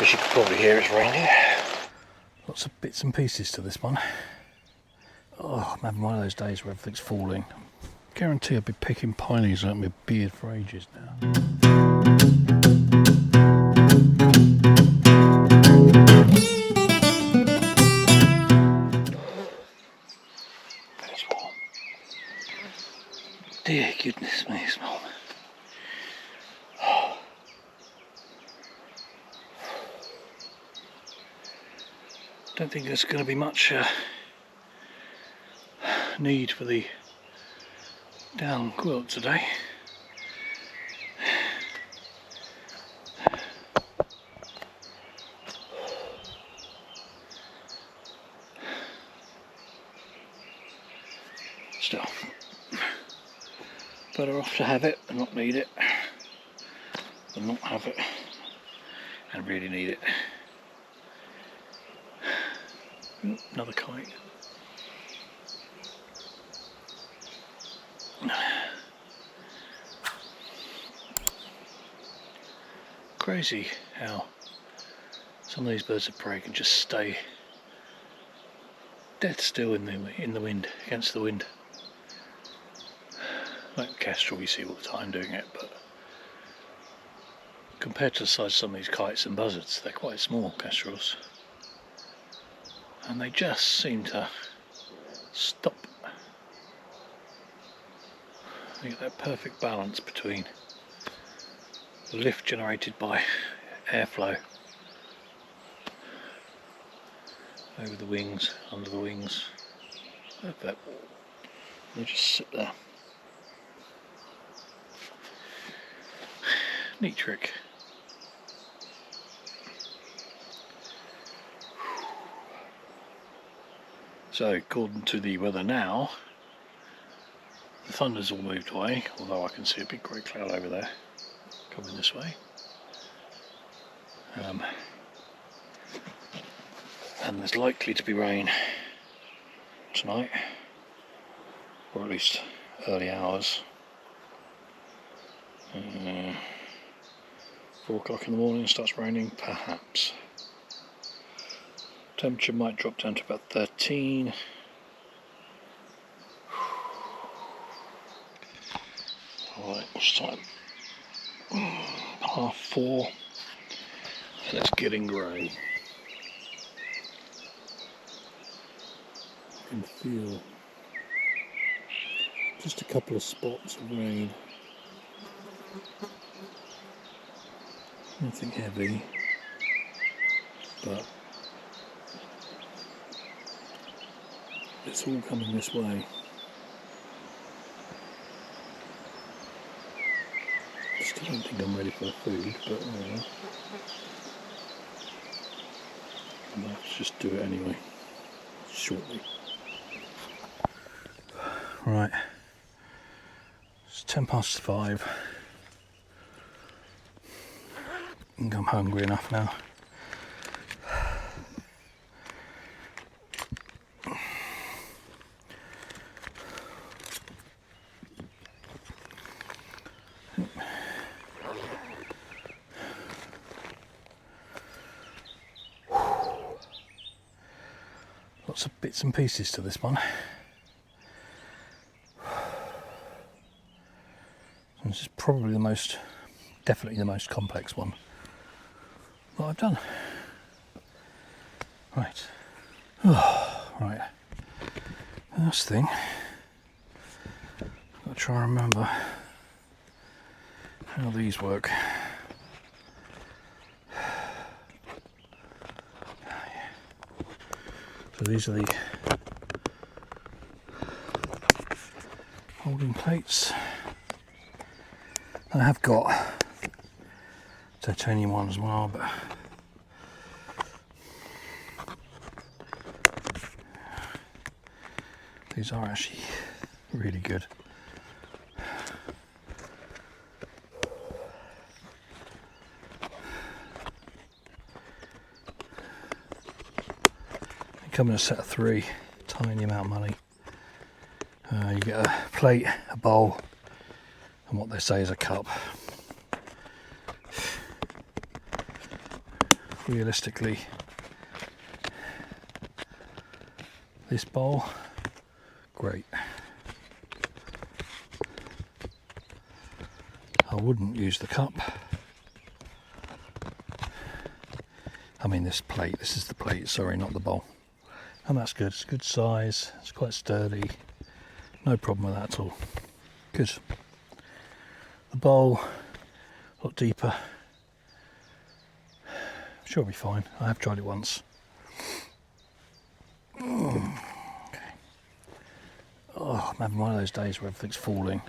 As you can probably hear, it's raining. Lots of bits and pieces to this one. Oh, I'm having one of those days where everything's falling. Guarantee I'll be picking pineys out of my beard for ages now. It's warm. Dear goodness me, it's warm. Don't think there's going to be much need for the down quilt today. Still, better off to have it and not need it than not have it and really need it. Another kite. Crazy how some of these birds of prey can just stay dead still in the wind, against the wind. Like the kestrel, you see all the time doing it, but compared to the size of some of these kites and buzzards, they're quite small, kestrels. And they just seem to stop. They get that perfect balance between the lift generated by airflow over the wings, under the wings. Perfect. They just sit there. Neat trick. So, according to the weather now, the thunder's all moved away, although I can see a big grey cloud over there coming this way. And there's likely to be rain tonight, or at least early hours. 4 o'clock in the morning, starts raining, perhaps. Temperature might drop down to about 13. Alright, what's time? 4:30. And it's getting grey. I can feel just a couple of spots of rain. Nothing heavy, but it's all coming this way. Still don't think I'm ready for the food, but let's just do it anyway, shortly. Right, it's 5:10. I think I'm hungry enough now. Lots of bits and pieces to this one. This is probably definitely the most complex one that I've done. Right. Right. First thing, I've got to try and remember how these work. So these are the holding plates. I have got titanium one as well, but these are actually really good. They come in a set of 3, tiny amount of money. You get a plate, a bowl, and what they say is a cup. realistically, this bowl, great. I wouldn't use the cup. I mean this plate, this is the plate, sorry, not the bowl. And that's good, it's good size, it's quite sturdy, no problem with that at all. Good. The bowl, a lot deeper. I'm sure it'll be fine, I have tried it once. Okay. Oh, I'm having one of those days where everything's falling.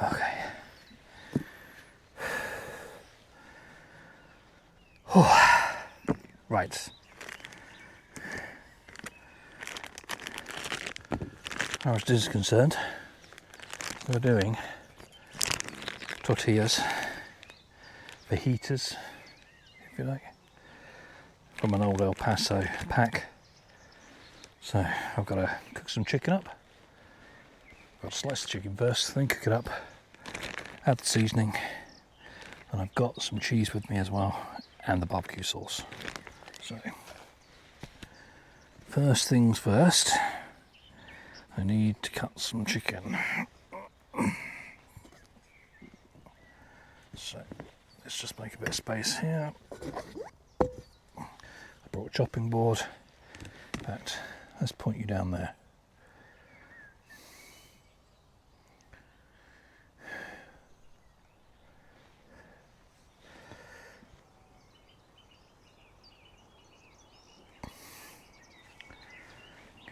Okay. Oh. Right. As far as this is concerned, we're doing tortillas, fajitas, if you like, from an old El Paso pack. So I've got to cook some chicken up. I've got to slice the chicken first, then cook it up, add the seasoning, and I've got some cheese with me as well, and the barbecue sauce. So first things first, I need to cut some chicken. So let's just make a bit of space here. I brought a chopping board. In fact, let's point you down there.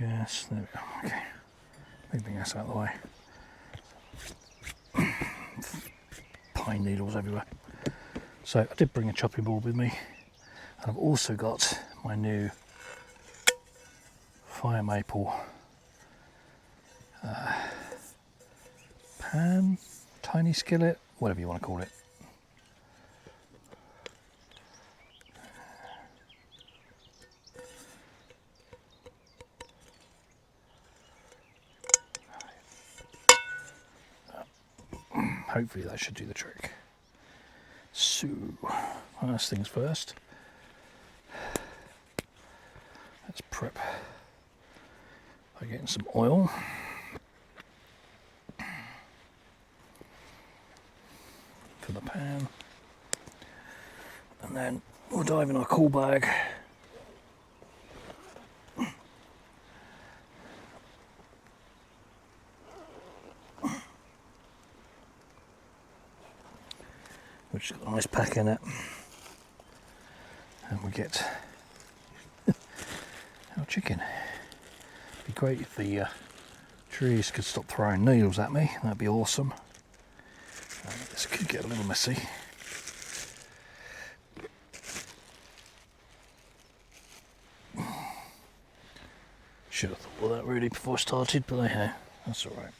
Yes, there we go. Okay, big gas out of the way. Pine needles everywhere. So I did bring a chopping board with me, and I've also got my new fire maple pan, tiny skillet, whatever you want to call it. Hopefully that should do the trick. So, first things first, let's prep by getting some oil. For the pan. And then we'll dive in our cool bag. Which has got a nice pack in it, and we get our chicken. It'd be great if the trees could stop throwing needles at me, that'd be awesome. This could get a little messy. Should have thought of that really before I started, but hey, that's alright.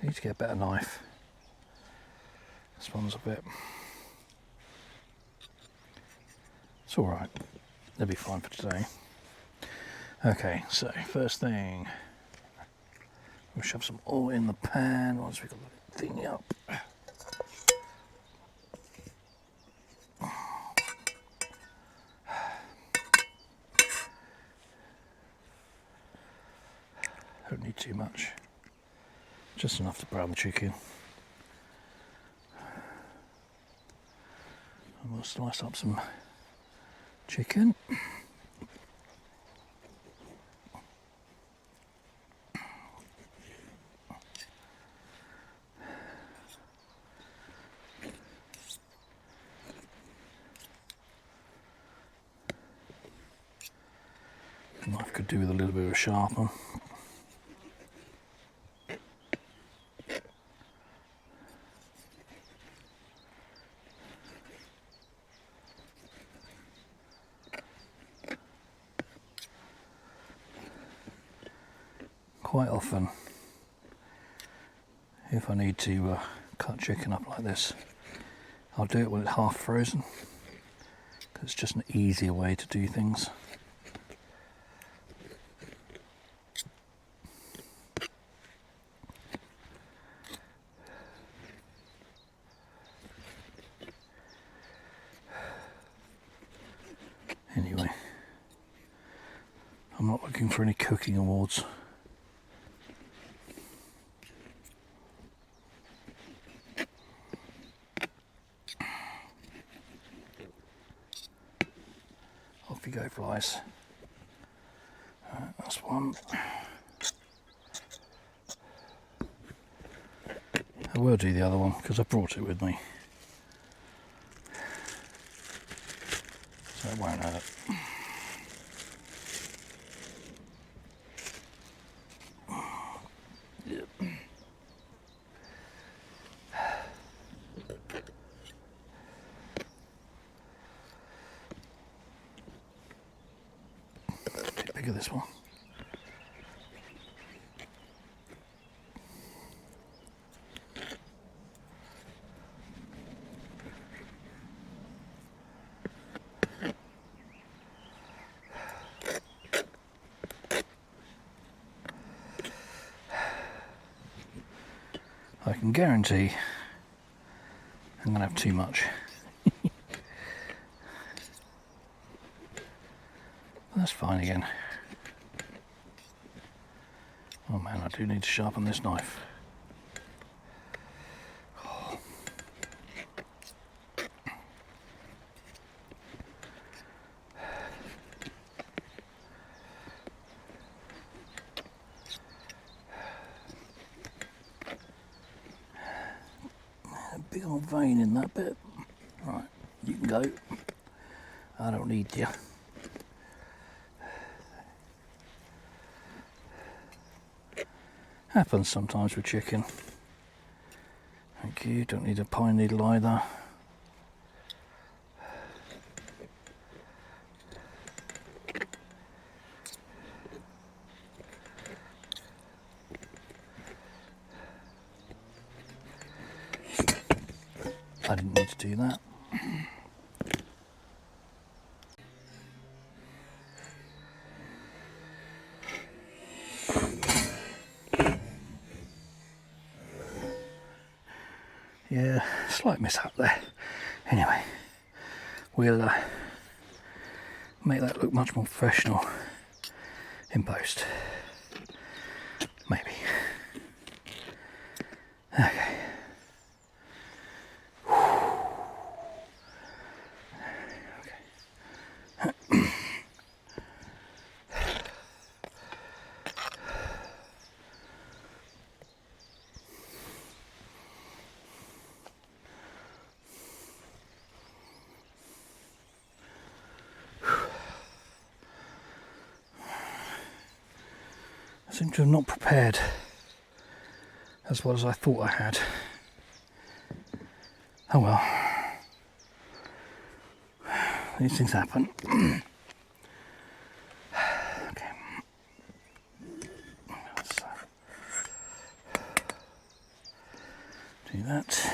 I need to get a better knife. This one's a bit... It's alright. It'll be fine for today. Okay, so first thing, we'll shove some oil in the pan once we've got the thing up. Don't need too much. Just enough to brown the chicken. And we'll slice up some chicken. The knife could do with a little bit of a sharpen. Quite often If I need to cut chicken up like this, I'll do it when it's half frozen, because it's just an easier way to do things. Anyway, I'm not looking for any cooking awards. Off you go, flies. That's one. I will do the other one because I brought it with me, so it won't hurt. Yep. Bit bigger this one. I can guarantee I'm going to have too much. That's fine again. Oh man, I do need to sharpen this knife. Big old vein in that bit. Right, you can go. I don't need you. Happens sometimes with chicken. Thank you, don't need a pine needle either. I didn't need to do that. Yeah, slight mishap there. Anyway, we'll make that look much more professional in post. Maybe. Okay. I seem to have not prepared as well as I thought I had. Oh well. These things happen. Okay. Let's do that.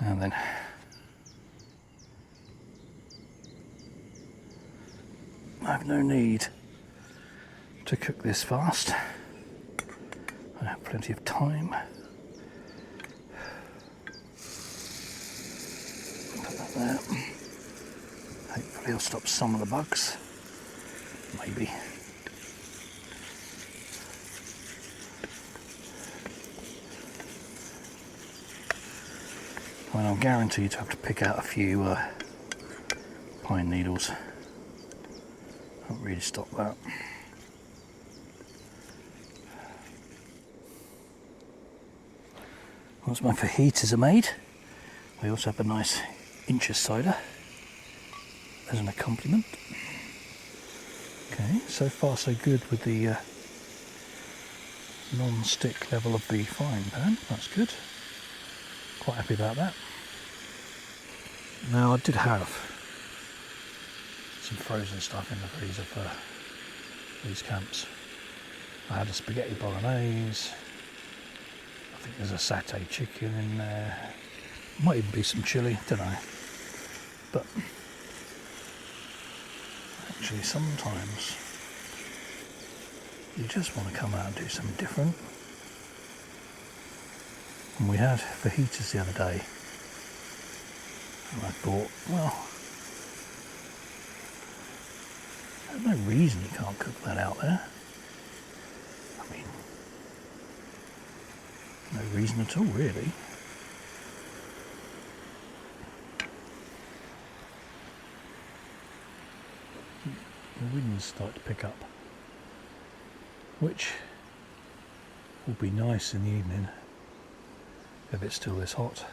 And then I have no need to cook this fast. I have plenty of time. Put that there. Hopefully it'll stop some of the bugs. Maybe. Well, I'm guaranteed to have to pick out a few pine needles. Can't really stop that. Once my fajitas are made, We also have a nice inches cider as an accompaniment. Okay, so far so good with the non-stick level of the frying pan. That's good. Quite happy about that. Now I did have some frozen stuff in the freezer for these camps. I had a spaghetti bolognese. I think there's a satay chicken in there. Might even be some chilli, don't know. But actually sometimes you just want to come out and do something different. And we had fajitas the other day. And I thought, well, there's no reason you can't cook that out there. I mean, no reason at all, really. The winds start to pick up, which will be nice in the evening if it's still this hot.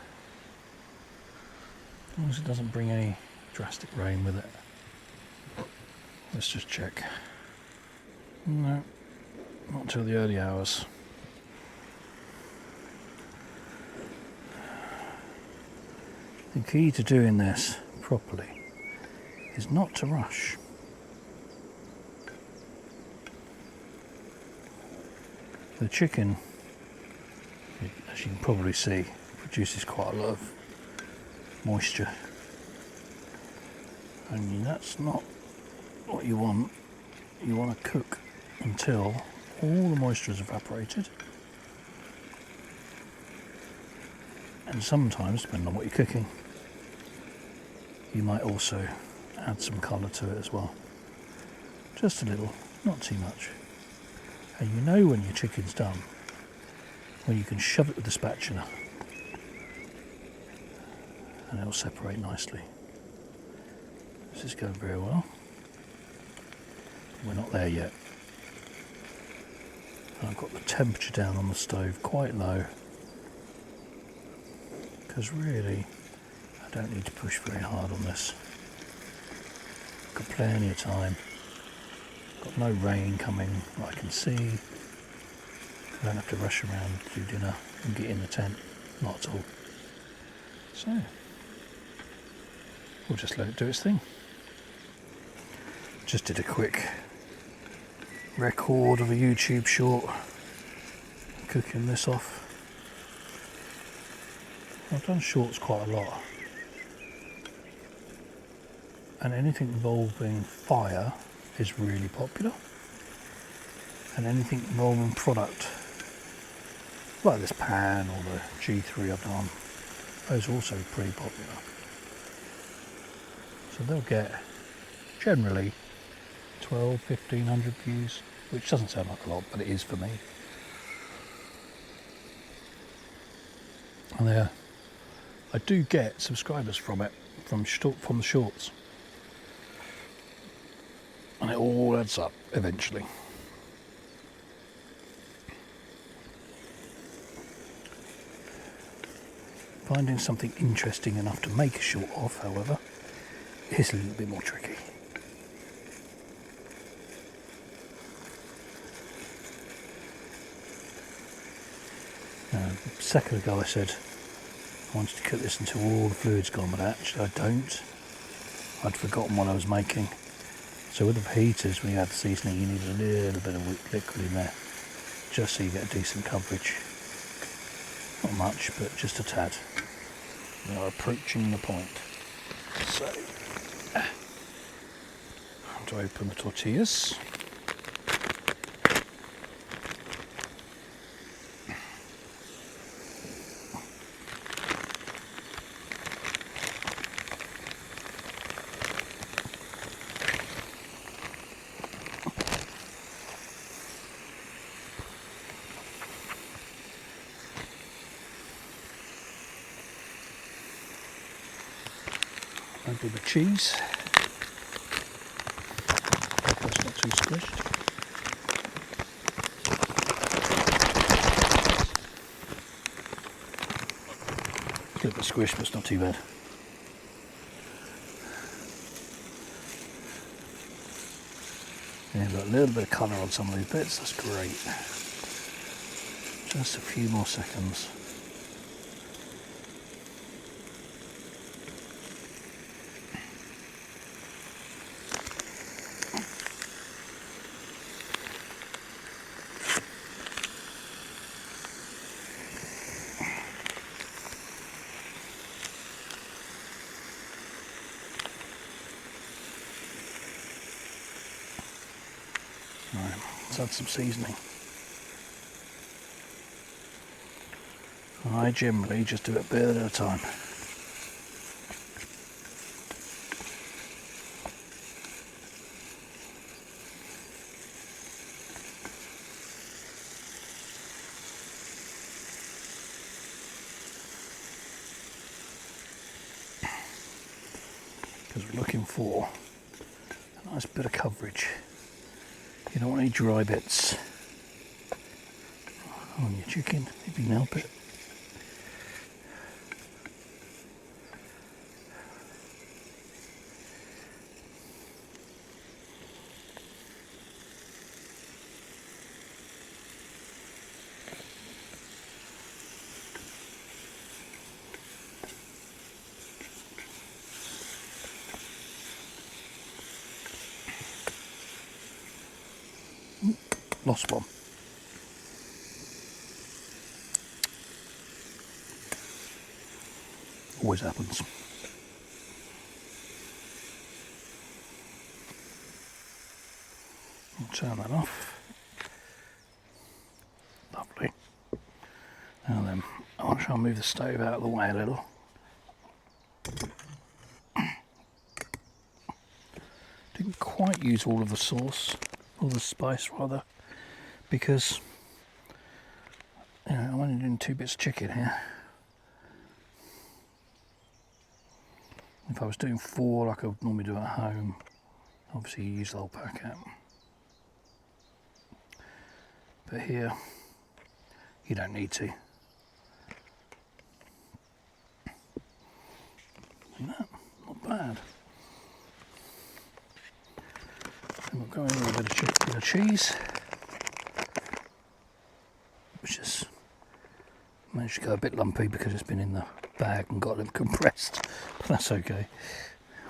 As long as it doesn't bring any drastic rain with it. Let's just check. No, not until the early hours. The key to doing this properly is not to rush. The chicken, as you can probably see, produces quite a lot of moisture, and that's not what you want. You want to cook until all the moisture is evaporated, and sometimes, depending on what you're cooking, you might also add some colour to it as well, just a little, not too much. And you know when your chicken's done when you can shove it with the spatula and it'll separate nicely. This is going very well. We're not there yet. And I've got the temperature down on the stove quite low because really I don't need to push very hard on this. Got plenty of time. Got no rain coming that I can see. I don't have to rush around to do dinner and get in the tent. Not at all. So, we'll just let it do its thing. Just did a quick record of a YouTube short cooking this off. I've done shorts quite a lot. And anything involving fire is really popular, and anything involving product like this pan or the G3 I've done, those are also pretty popular. So they'll get generally 1,200–1,500 views, which doesn't sound like a lot, but it is for me. And there, I do get subscribers from it, from the shorts. And it all adds up eventually. Finding something interesting enough to make a short of, however, is a little bit more tricky. A second ago I said I wanted to cook this until all the fluid's gone, but actually I don't. I'd forgotten what I was making. So with the fajitas, when you add the seasoning, you need a little bit of liquid in there, just so you get a decent coverage. Not much, but just a tad. We are approaching the point. So, time to open the tortillas. A bit of cheese. That's not too squished. little bit squished, but it's not too bad. Yeah, got a little bit of colour on some of these bits, that's great. Just a few more seconds. Right, let's add some seasoning. I generally just do it a bit at a time. Because we're looking for a nice bit of coverage. You don't want any dry bits on your chicken if you can help it. Lost one. Always happens. I'll turn that off. Lovely. Now then, I'll try and move the stove out of the way a little. Didn't quite use all of the sauce, all the spice rather, because I'm only doing 2 bits of chicken here. If I was doing 4 like I would normally do at home, obviously you use the whole packet. But here, you don't need to. No, not bad. And we'll go in with a bit of cheese, which is managed to go a bit lumpy because it's been in the bag and got them compressed, but that's okay.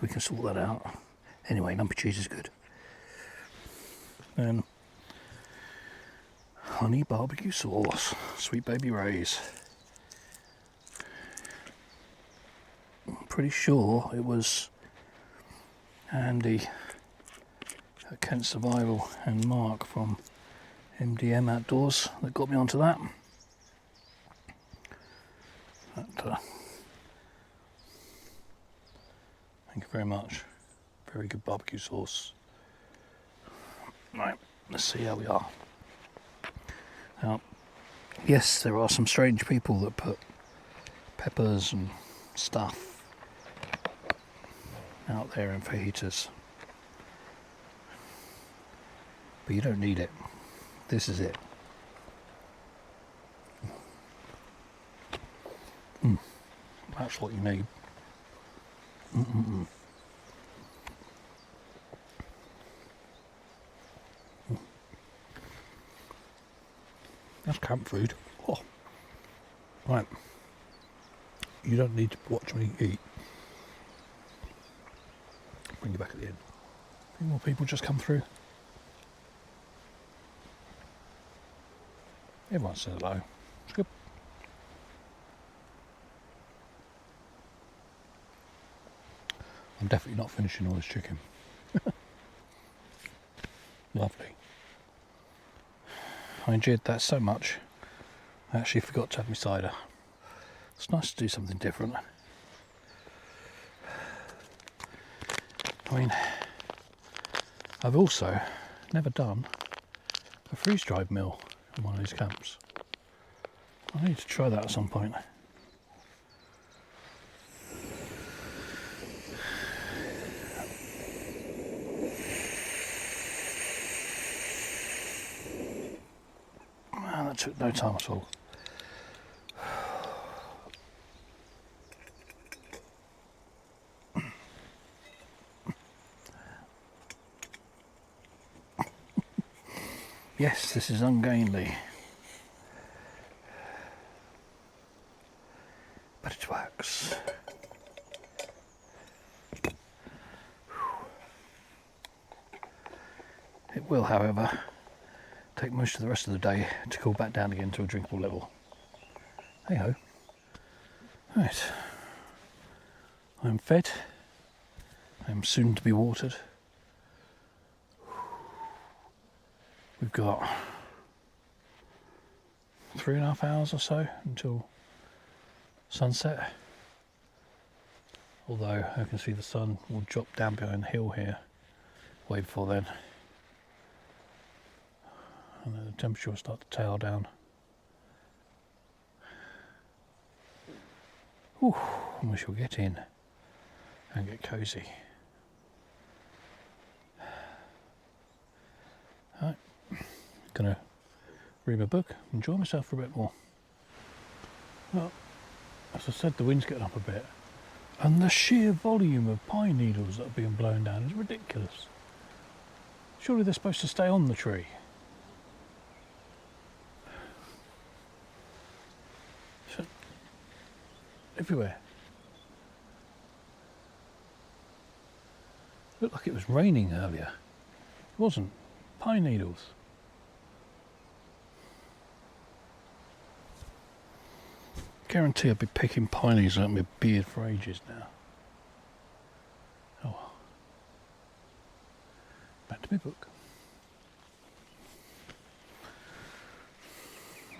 We can sort that out. Anyway, lumpy cheese is good. Then honey barbecue sauce, Sweet Baby Ray's. I'm pretty sure it was Andy at Kent Survival and Mark from MDM Outdoors that got me onto that. But, thank you very much. Very good barbecue sauce. Right, let's see how we are. Now, yes, there are some strange people that put peppers and stuff out there in fajitas, but you don't need it. This is it. That's what you need. That's camp food. Oh. Right. You don't need to watch me eat. Bring you back at the end. A few more people just come through. Everyone said hello. It's good. I'm definitely not finishing all this chicken. Lovely. I enjoyed that so much, I actually forgot to have my cider. It's nice to do something different. I mean, I've also never done a freeze-dried meal in one of these camps. I need to try that at some point. Man, that took no time at all. Yes, this is ungainly, but it works. It will, however, take most of the rest of the day to cool back down again to a drinkable level. Hey ho. Right. I'm fed. I'm soon to be watered. We've got 3.5 hours or so until sunset. Although I can see the sun will drop down behind the hill here way before then. And then the temperature will start to tail down. Whew, and we shall get in and get cosy. Right, gonna read my book, enjoy myself for a bit more. Well, as I said, the wind's getting up a bit, and the sheer volume of pine needles that are being blown down is ridiculous. Surely they're supposed to stay on the tree. So, everywhere. Looked like it was raining earlier. It wasn't. Pine needles. Guarantee I'd be picking pine needles out of my beard for ages now. Oh well. Back to my book.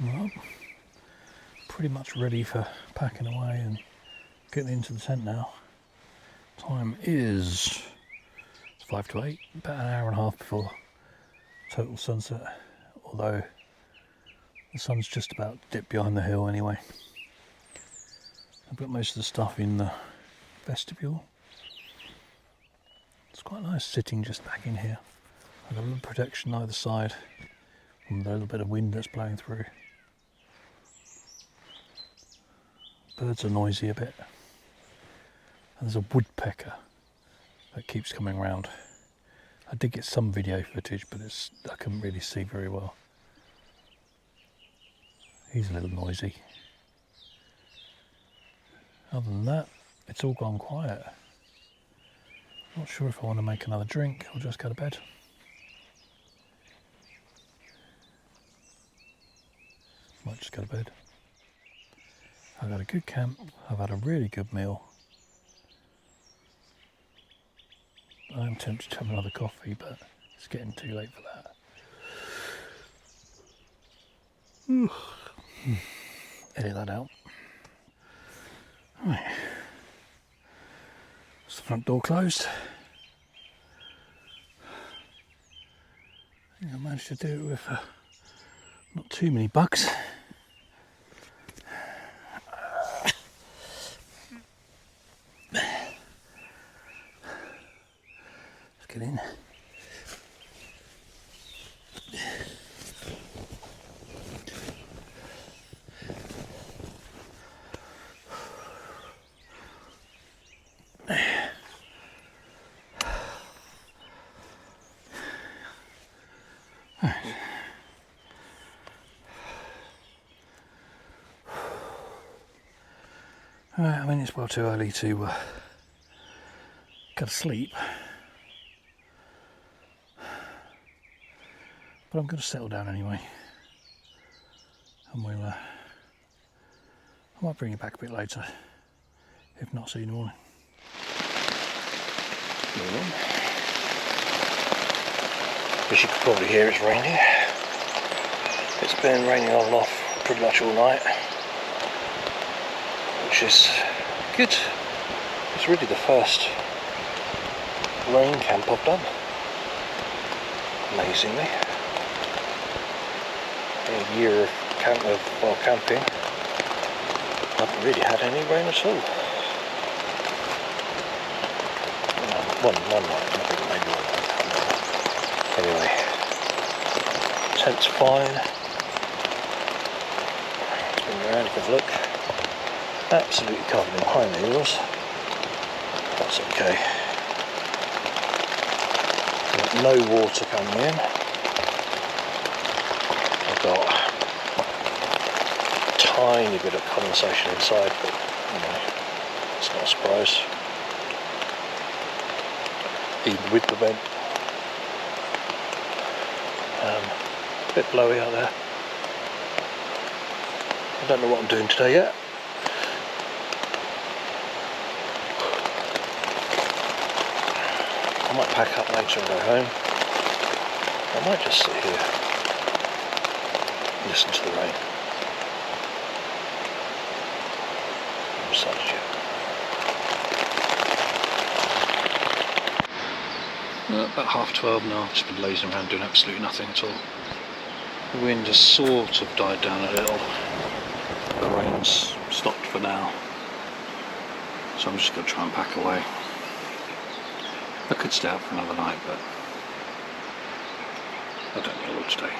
Well, pretty much ready for packing away and getting into the tent now. Time is 5 to 8, about an hour and a half before total sunset, although the sun's just about to dip behind the hill anyway. I've got most of the stuff in the vestibule. It's quite nice sitting just back in here. I've got a little protection either side from the little bit of wind that's blowing through. Birds are noisy a bit. And there's a woodpecker that keeps coming round. I did get some video footage, but I couldn't really see very well. He's a little noisy. Other than that, it's all gone quiet. Not sure if I want to make another drink or just go to bed. Might just go to bed. I've got a good camp, I've had a really good meal. I'm tempted to have another coffee, but it's getting too late for that. Edit that out. Right. Is the front door closed? I think I managed to do it with not too many bugs. Get in. I mean, it's well too early to go to sleep. But I'm going to settle down anyway, and I might bring you back a bit later, if not, see you in the morning. As you can probably hear, it's raining. It's been raining on and off pretty much all night, which is good. It's really the first rain camp I've done, amazingly. A year of camping, I haven't really had any rain at all. One night, I think maybe one night. Anyway, tent's fine. Spin around, have a look. Absolutely covered in pine needles. That's okay. Got no water coming in. got a tiny bit of condensation inside, but you know, it's not a surprise. Even with the vent. A bit blowy out there. I don't know what I'm doing today yet. I might pack up later and go home. I might just sit here and listen to the rain. I'm decided yet. About 12:30 now. I've just been lazing around doing absolutely nothing at all. The wind has sort of died down a little. The rain's stopped for now. So I'm just going to try and pack away. I could stay out for another night, but I don't think I will today.